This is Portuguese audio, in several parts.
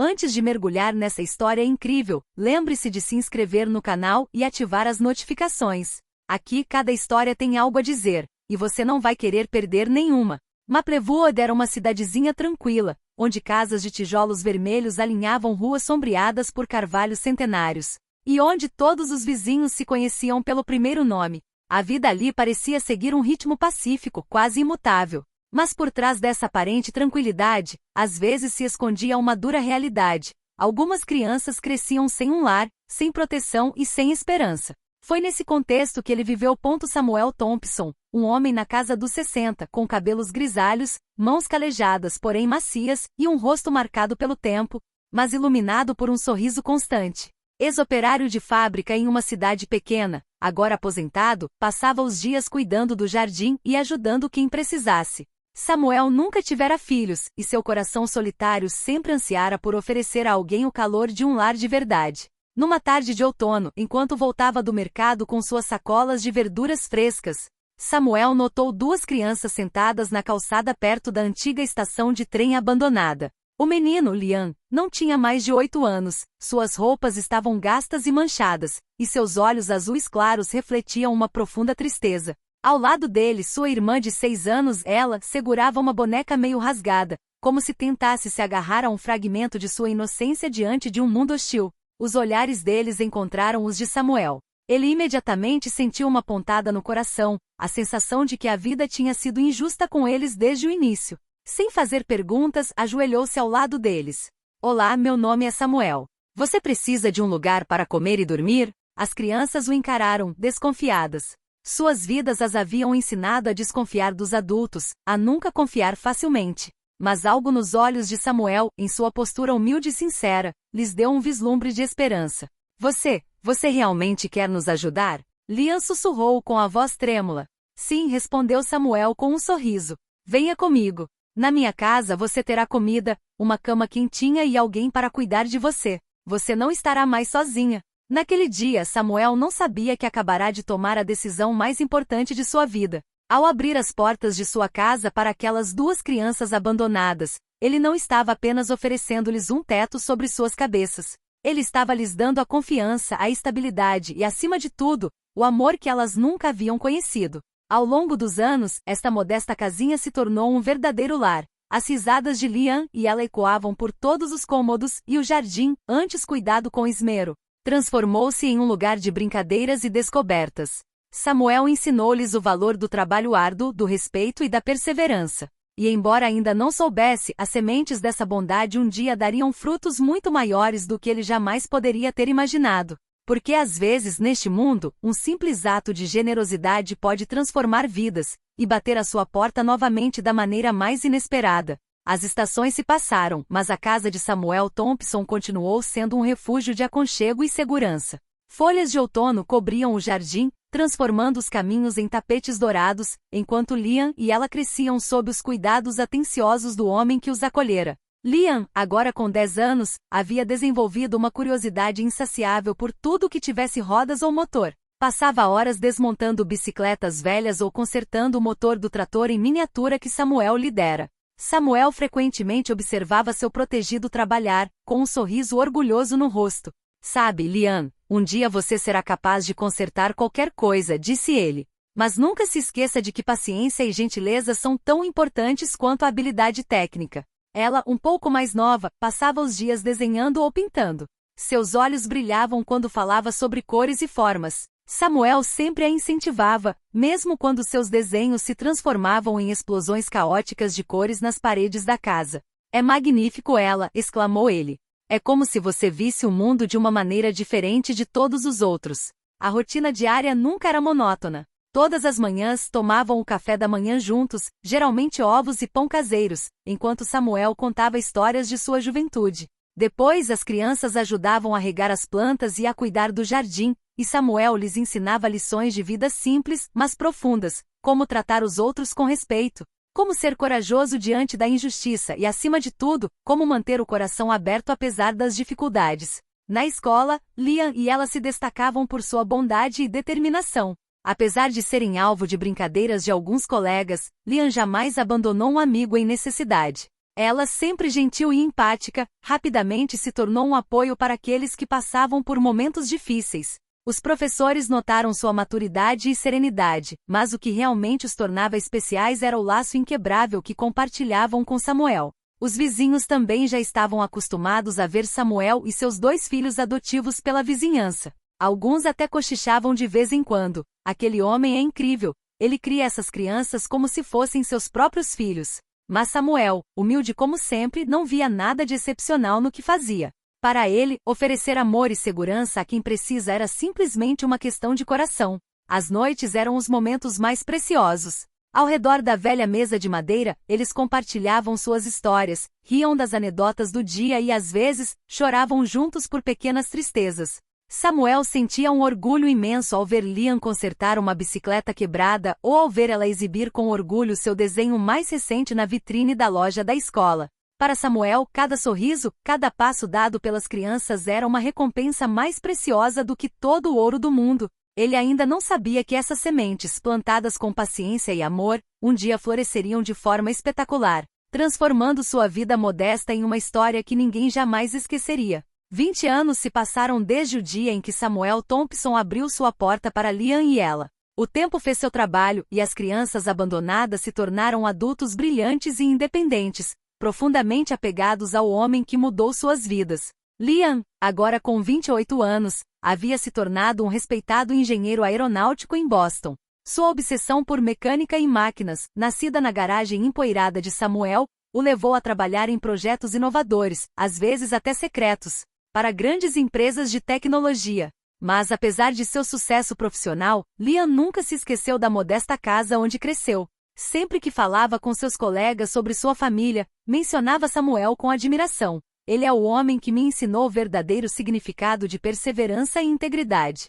Antes de mergulhar nessa história incrível, lembre-se de se inscrever no canal e ativar as notificações. Aqui cada história tem algo a dizer, e você não vai querer perder nenhuma. Maplewood era uma cidadezinha tranquila, onde casas de tijolos vermelhos alinhavam ruas sombreadas por carvalhos centenários, e onde todos os vizinhos se conheciam pelo primeiro nome. A vida ali parecia seguir um ritmo pacífico, quase imutável. Mas por trás dessa aparente tranquilidade, às vezes se escondia uma dura realidade. Algumas crianças cresciam sem um lar, sem proteção e sem esperança. Foi nesse contexto que ele viveu. Samuel Thompson, um homem na casa dos 60, com cabelos grisalhos, mãos calejadas porém macias, e um rosto marcado pelo tempo, mas iluminado por um sorriso constante. Ex-operário de fábrica em uma cidade pequena, agora aposentado, passava os dias cuidando do jardim e ajudando quem precisasse. Samuel nunca tivera filhos, e seu coração solitário sempre ansiara por oferecer a alguém o calor de um lar de verdade. Numa tarde de outono, enquanto voltava do mercado com suas sacolas de verduras frescas, Samuel notou duas crianças sentadas na calçada perto da antiga estação de trem abandonada. O menino, Liam, não tinha mais de 8 anos, suas roupas estavam gastas e manchadas, e seus olhos azuis claros refletiam uma profunda tristeza. Ao lado dele, sua irmã de 6 anos, ela, segurava uma boneca meio rasgada, como se tentasse se agarrar a um fragmento de sua inocência diante de um mundo hostil. Os olhares deles encontraram os de Samuel. Ele imediatamente sentiu uma pontada no coração, a sensação de que a vida tinha sido injusta com eles desde o início. Sem fazer perguntas, ajoelhou-se ao lado deles. Olá, meu nome é Samuel. Você precisa de um lugar para comer e dormir? As crianças o encararam, desconfiadas. Suas vidas as haviam ensinado a desconfiar dos adultos, a nunca confiar facilmente. Mas algo nos olhos de Samuel, em sua postura humilde e sincera, lhes deu um vislumbre de esperança. Você realmente quer nos ajudar? Liam sussurrou com a voz trêmula. Sim, respondeu Samuel com um sorriso. Venha comigo. Na minha casa você terá comida, uma cama quentinha e alguém para cuidar de você. Você não estará mais sozinha. Naquele dia, Samuel não sabia que acabará de tomar a decisão mais importante de sua vida. Ao abrir as portas de sua casa para aquelas duas crianças abandonadas, ele não estava apenas oferecendo-lhes um teto sobre suas cabeças. Ele estava lhes dando a confiança, a estabilidade e, acima de tudo, o amor que elas nunca haviam conhecido. Ao longo dos anos, esta modesta casinha se tornou um verdadeiro lar. As risadas de Liam e ela ecoavam por todos os cômodos, e o jardim, antes cuidado com esmero, transformou-se em um lugar de brincadeiras e descobertas. Samuel ensinou-lhes o valor do trabalho árduo, do respeito e da perseverança. E embora ainda não soubesse, as sementes dessa bondade um dia dariam frutos muito maiores do que ele jamais poderia ter imaginado. Porque às vezes neste mundo, um simples ato de generosidade pode transformar vidas, e bater à sua porta novamente da maneira mais inesperada. As estações se passaram, mas a casa de Samuel Thompson continuou sendo um refúgio de aconchego e segurança. Folhas de outono cobriam o jardim, transformando os caminhos em tapetes dourados, enquanto Liam e ela cresciam sob os cuidados atenciosos do homem que os acolhera. Liam, agora com 10 anos, havia desenvolvido uma curiosidade insaciável por tudo que tivesse rodas ou motor. Passava horas desmontando bicicletas velhas ou consertando o motor do trator em miniatura que Samuel lhe dera. Samuel frequentemente observava seu protegido trabalhar, com um sorriso orgulhoso no rosto. Sabe, Liam, um dia você será capaz de consertar qualquer coisa, disse ele. Mas nunca se esqueça de que paciência e gentileza são tão importantes quanto a habilidade técnica. Ela, um pouco mais nova, passava os dias desenhando ou pintando. Seus olhos brilhavam quando falava sobre cores e formas. Samuel sempre a incentivava, mesmo quando seus desenhos se transformavam em explosões caóticas de cores nas paredes da casa. É magnífico ela, exclamou ele. É como se você visse o mundo de uma maneira diferente de todos os outros. A rotina diária nunca era monótona. Todas as manhãs tomavam o café da manhã juntos, geralmente ovos e pão caseiros, enquanto Samuel contava histórias de sua juventude. Depois as crianças ajudavam a regar as plantas e a cuidar do jardim, e Samuel lhes ensinava lições de vida simples, mas profundas, como tratar os outros com respeito, como ser corajoso diante da injustiça e, acima de tudo, como manter o coração aberto apesar das dificuldades. Na escola, Liam e ela se destacavam por sua bondade e determinação. Apesar de serem alvo de brincadeiras de alguns colegas, Liam jamais abandonou um amigo em necessidade. Ela, sempre gentil e empática, rapidamente se tornou um apoio para aqueles que passavam por momentos difíceis. Os professores notaram sua maturidade e serenidade, mas o que realmente os tornava especiais era o laço inquebrável que compartilhavam com Samuel. Os vizinhos também já estavam acostumados a ver Samuel e seus 2 filhos adotivos pela vizinhança. Alguns até cochichavam de vez em quando: aquele homem é incrível, ele cria essas crianças como se fossem seus próprios filhos. Mas Samuel, humilde como sempre, não via nada de excepcional no que fazia. Para ele, oferecer amor e segurança a quem precisa era simplesmente uma questão de coração. As noites eram os momentos mais preciosos. Ao redor da velha mesa de madeira, eles compartilhavam suas histórias, riam das anedotas do dia e às vezes, choravam juntos por pequenas tristezas. Samuel sentia um orgulho imenso ao ver Liam consertar uma bicicleta quebrada ou ao ver ela exibir com orgulho seu desenho mais recente na vitrine da loja da escola. Para Samuel, cada sorriso, cada passo dado pelas crianças era uma recompensa mais preciosa do que todo o ouro do mundo. Ele ainda não sabia que essas sementes, plantadas com paciência e amor, um dia floresceriam de forma espetacular, transformando sua vida modesta em uma história que ninguém jamais esqueceria. 20 anos se passaram desde o dia em que Samuel Thompson abriu sua porta para Liam e ela. O tempo fez seu trabalho e as crianças abandonadas se tornaram adultos brilhantes e independentes, profundamente apegados ao homem que mudou suas vidas. Liam, agora com 28 anos, havia se tornado um respeitado engenheiro aeronáutico em Boston. Sua obsessão por mecânica e máquinas, nascida na garagem empoeirada de Samuel, o levou a trabalhar em projetos inovadores, às vezes até secretos, para grandes empresas de tecnologia. Mas apesar de seu sucesso profissional, Liam nunca se esqueceu da modesta casa onde cresceu. Sempre que falava com seus colegas sobre sua família, mencionava Samuel com admiração. Ele é o homem que me ensinou o verdadeiro significado de perseverança e integridade.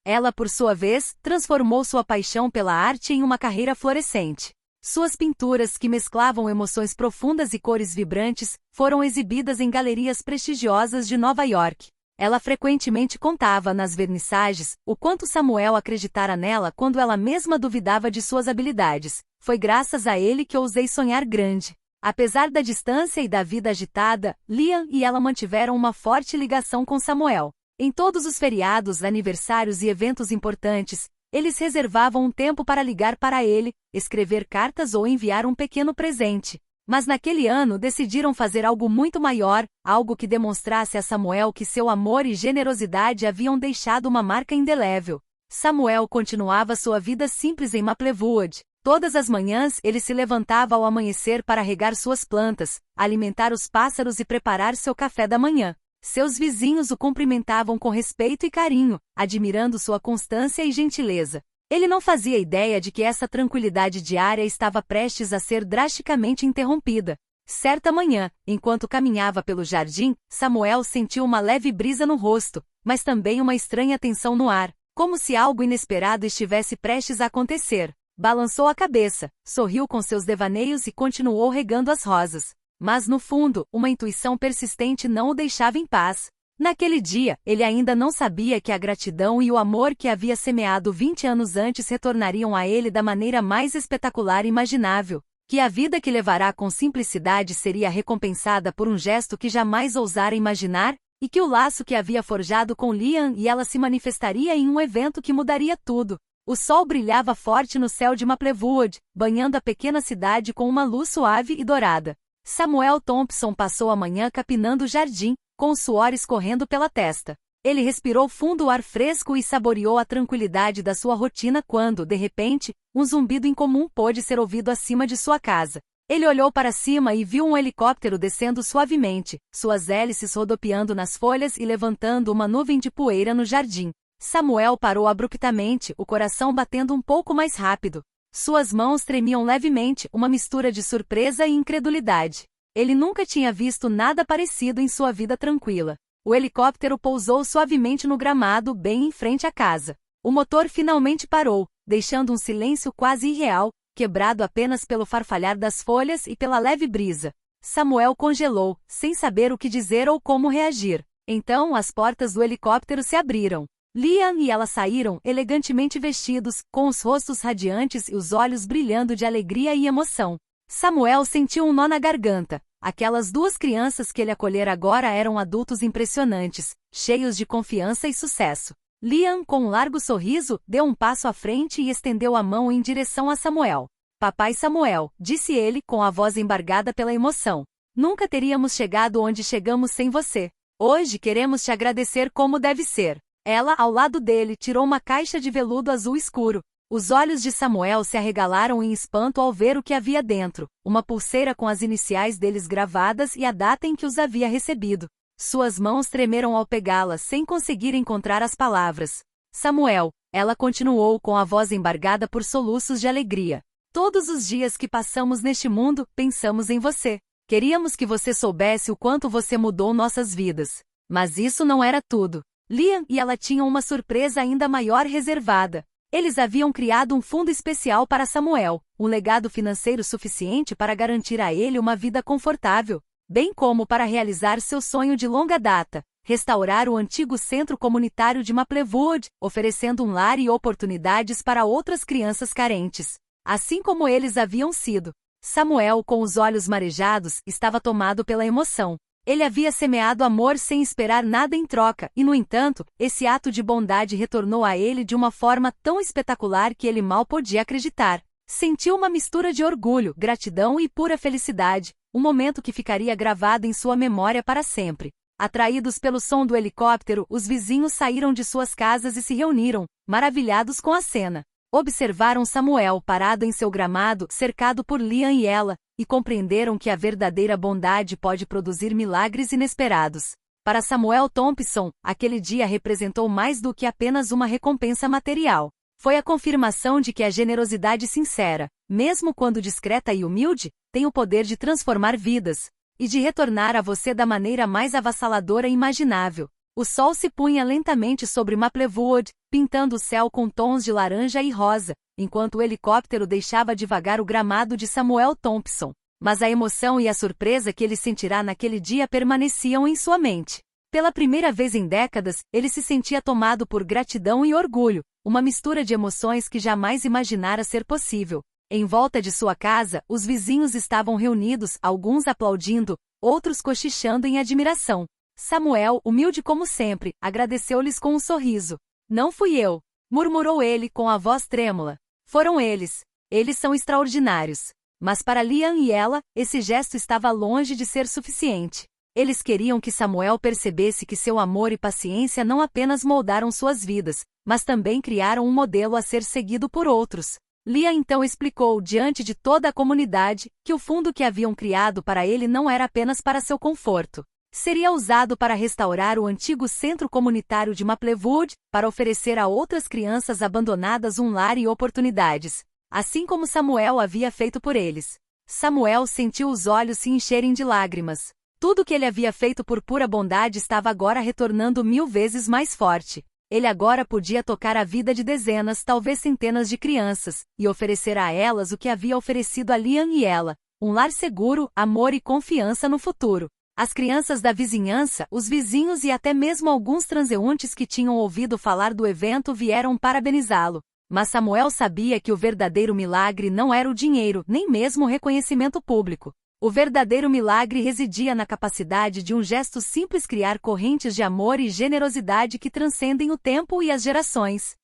Ela, por sua vez, transformou sua paixão pela arte em uma carreira florescente. Suas pinturas, que mesclavam emoções profundas e cores vibrantes, foram exibidas em galerias prestigiosas de Nova York. Ela frequentemente contava nas vernissagens o quanto Samuel acreditara nela quando ela mesma duvidava de suas habilidades. Foi graças a ele que ousei sonhar grande. Apesar da distância e da vida agitada, Liam e ela mantiveram uma forte ligação com Samuel. Em todos os feriados, aniversários e eventos importantes, eles reservavam um tempo para ligar para ele, escrever cartas ou enviar um pequeno presente. Mas naquele ano decidiram fazer algo muito maior, algo que demonstrasse a Samuel que seu amor e generosidade haviam deixado uma marca indelével. Samuel continuava sua vida simples em Maplewood. Todas as manhãs ele se levantava ao amanhecer para regar suas plantas, alimentar os pássaros e preparar seu café da manhã. Seus vizinhos o cumprimentavam com respeito e carinho, admirando sua constância e gentileza. Ele não fazia ideia de que essa tranquilidade diária estava prestes a ser drasticamente interrompida. Certa manhã, enquanto caminhava pelo jardim, Samuel sentiu uma leve brisa no rosto, mas também uma estranha tensão no ar, como se algo inesperado estivesse prestes a acontecer. Balançou a cabeça, sorriu com seus devaneios e continuou regando as rosas. Mas no fundo, uma intuição persistente não o deixava em paz. Naquele dia, ele ainda não sabia que a gratidão e o amor que havia semeado 20 anos antes retornariam a ele da maneira mais espetacular imaginável, que a vida que levará com simplicidade seria recompensada por um gesto que jamais ousara imaginar, e que o laço que havia forjado com Liam e ela se manifestaria em um evento que mudaria tudo. O sol brilhava forte no céu de Maplewood, banhando a pequena cidade com uma luz suave e dourada. Samuel Thompson passou a manhã capinando o jardim, com o suor escorrendo pela testa. Ele respirou fundo o ar fresco e saboreou a tranquilidade da sua rotina quando, de repente, um zumbido incomum pôde ser ouvido acima de sua casa. Ele olhou para cima e viu um helicóptero descendo suavemente, suas hélices rodopiando nas folhas e levantando uma nuvem de poeira no jardim. Samuel parou abruptamente, o coração batendo um pouco mais rápido. Suas mãos tremiam levemente, uma mistura de surpresa e incredulidade. Ele nunca tinha visto nada parecido em sua vida tranquila. O helicóptero pousou suavemente no gramado bem em frente à casa. O motor finalmente parou, deixando um silêncio quase irreal, quebrado apenas pelo farfalhar das folhas e pela leve brisa. Samuel congelou, sem saber o que dizer ou como reagir. Então as portas do helicóptero se abriram. Liam e ela saíram, elegantemente vestidos, com os rostos radiantes e os olhos brilhando de alegria e emoção. Samuel sentiu um nó na garganta. Aquelas duas crianças que ele acolhera agora eram adultos impressionantes, cheios de confiança e sucesso. Liam, com um largo sorriso, deu um passo à frente e estendeu a mão em direção a Samuel. Papai Samuel, disse ele com a voz embargada pela emoção. Nunca teríamos chegado onde chegamos sem você. Hoje queremos te agradecer como deve ser. Ela, ao lado dele, tirou uma caixa de veludo azul escuro. Os olhos de Samuel se arregalaram em espanto ao ver o que havia dentro, uma pulseira com as iniciais deles gravadas e a data em que os havia recebido. Suas mãos tremeram ao pegá-la sem conseguir encontrar as palavras. Samuel, ela continuou com a voz embargada por soluços de alegria. Todos os dias que passamos neste mundo, pensamos em você. Queríamos que você soubesse o quanto você mudou nossas vidas. Mas isso não era tudo. Liam e ela tinham uma surpresa ainda maior reservada. Eles haviam criado um fundo especial para Samuel, um legado financeiro suficiente para garantir a ele uma vida confortável, bem como para realizar seu sonho de longa data, restaurar o antigo centro comunitário de Maplewood, oferecendo um lar e oportunidades para outras crianças carentes, assim como eles haviam sido. Samuel, com os olhos marejados, estava tomado pela emoção. Ele havia semeado amor sem esperar nada em troca, e no entanto, esse ato de bondade retornou a ele de uma forma tão espetacular que ele mal podia acreditar. Sentiu uma mistura de orgulho, gratidão e pura felicidade, um momento que ficaria gravado em sua memória para sempre. Atraídos pelo som do helicóptero, os vizinhos saíram de suas casas e se reuniram, maravilhados com a cena. Observaram Samuel parado em seu gramado, cercado por Liam e ela, e compreenderam que a verdadeira bondade pode produzir milagres inesperados. Para Samuel Thompson, aquele dia representou mais do que apenas uma recompensa material. Foi a confirmação de que a generosidade sincera, mesmo quando discreta e humilde, tem o poder de transformar vidas, e de retornar a você da maneira mais avassaladora imaginável. O sol se punha lentamente sobre Maplewood, pintando o céu com tons de laranja e rosa, enquanto o helicóptero deixava devagar o gramado de Samuel Thompson. Mas a emoção e a surpresa que ele sentirá naquele dia permaneciam em sua mente. Pela primeira vez em décadas, ele se sentia tomado por gratidão e orgulho, uma mistura de emoções que jamais imaginara ser possível. Em volta de sua casa, os vizinhos estavam reunidos, alguns aplaudindo, outros cochichando em admiração. Samuel, humilde como sempre, agradeceu-lhes com um sorriso. Não fui eu, murmurou ele com a voz trêmula. Foram eles. Eles são extraordinários. Mas para Liam e ela, esse gesto estava longe de ser suficiente. Eles queriam que Samuel percebesse que seu amor e paciência não apenas moldaram suas vidas, mas também criaram um modelo a ser seguido por outros. Liam então explicou diante de toda a comunidade que o fundo que haviam criado para ele não era apenas para seu conforto. Seria usado para restaurar o antigo centro comunitário de Maplewood, para oferecer a outras crianças abandonadas um lar e oportunidades, assim como Samuel havia feito por eles. Samuel sentiu os olhos se encherem de lágrimas. Tudo que ele havia feito por pura bondade estava agora retornando 1000 vezes mais forte. Ele agora podia tocar a vida de dezenas, talvez centenas de crianças, e oferecer a elas o que havia oferecido a Liam e ela, um lar seguro, amor e confiança no futuro. As crianças da vizinhança, os vizinhos e até mesmo alguns transeuntes que tinham ouvido falar do evento vieram parabenizá-lo. Mas Samuel sabia que o verdadeiro milagre não era o dinheiro, nem mesmo o reconhecimento público. O verdadeiro milagre residia na capacidade de um gesto simples criar correntes de amor e generosidade que transcendem o tempo e as gerações.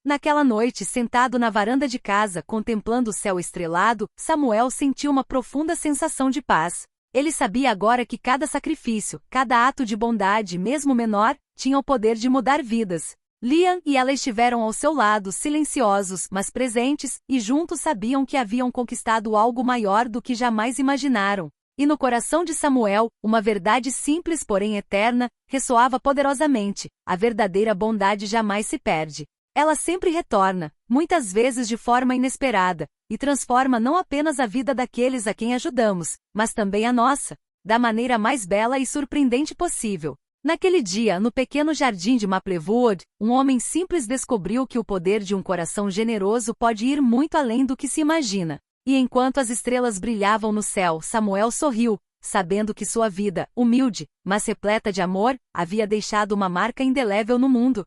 Naquela noite, sentado na varanda de casa, contemplando o céu estrelado, Samuel sentiu uma profunda sensação de paz. Ele sabia agora que cada sacrifício, cada ato de bondade, mesmo menor, tinha o poder de mudar vidas. Liam e ela estiveram ao seu lado, silenciosos, mas presentes, e juntos sabiam que haviam conquistado algo maior do que jamais imaginaram. E no coração de Samuel, uma verdade simples porém eterna, ressoava poderosamente: a verdadeira bondade jamais se perde. Ela sempre retorna, muitas vezes de forma inesperada, e transforma não apenas a vida daqueles a quem ajudamos, mas também a nossa, da maneira mais bela e surpreendente possível. Naquele dia, no pequeno jardim de Maplewood, um homem simples descobriu que o poder de um coração generoso pode ir muito além do que se imagina. E enquanto as estrelas brilhavam no céu, Samuel sorriu, sabendo que sua vida, humilde, mas repleta de amor, havia deixado uma marca indelével no mundo.